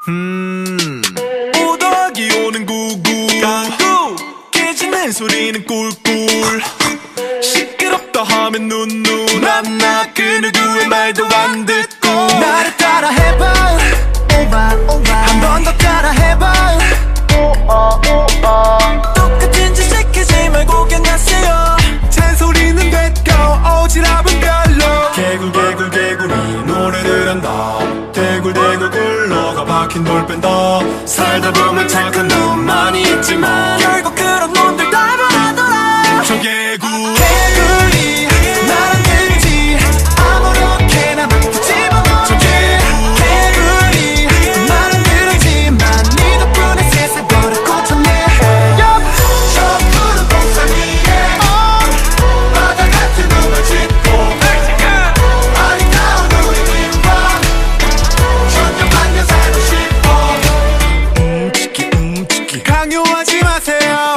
5 더하기 5는 99 강구 깨지는 소리는 꿀꿀 시끄럽다 하면 눈눈 안나 그 누구의 말도 안 듣고 나를 따라 해봐 한 번 더 따라 해봐 똑같은 짓 시키지 말고 그냥 쓰여 잔소리는 됐고 오지랖은 별로 개굴개굴개굴이 노래를 한다 대굴대굴 굴러가 박힌 돌 뺀다 살다 보면 착한 놈 많이 있지만 결국 그런 놈들 다 변하더라 청개구리 나랑 들지 아무렇게나 막 집어넣어 청개구리 나랑 들지만 네 덕분에 세상 버릇 고쳤네 저 푸른 동산 위에 바다 같은 꿈을 짓고 아리따운 우리들과 천년만년 살고 싶어 강요하지 마세요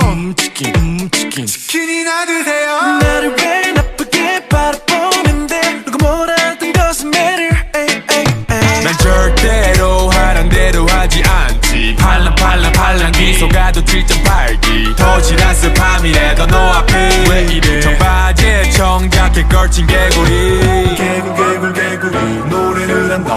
치킨이나 드세요 나를 왜 나쁘게 바라보는데 누가 뭐라든 것은 매를 난 절대로 하란 대로 하지 않지 팔랑팔랑 미소가도 7.8기 도질한 습함이래도 너 앞에 왜 이래 청바지에 청자켓 걸친 개구리 개굴개굴개구리 노래를 한다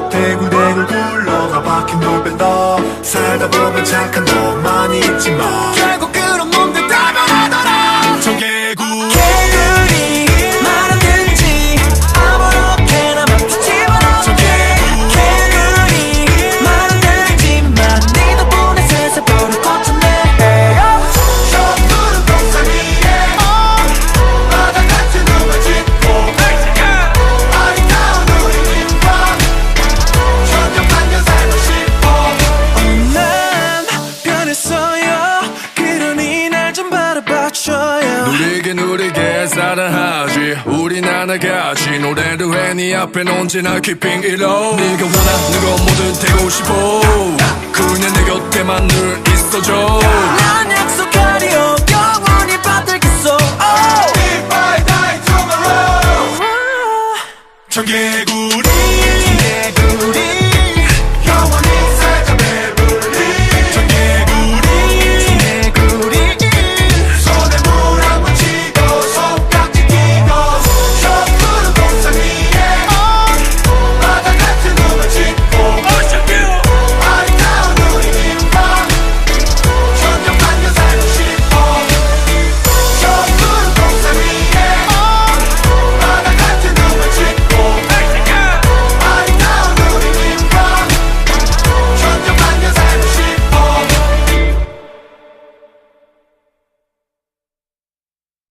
대굴대굴 굴러가 박힌 돌 뺀다 살다 보면 착한 놈 많이 있지만 결국 그런 놈들 다 변하더라 청개구리 개구리 말안 듣지 아무렇게나 막 집어넣어 청개구리 말안 듣지만 네 덕분에 세상 버릇 고쳤네 저 푸른 동산 위에 바다 같은 꿈을 짓고 아리따운 우리들과 천년만년 살고 싶어 난 변했어요 그러니 날 좀 바라봐줘요 누리게 사랑하지 우린 하나같이 노래를 해 네 앞엔 언제나 keeping it low 네가 원하는 건 뭐든 되고 싶어 그냥 내 곁에만 늘 있어줘 난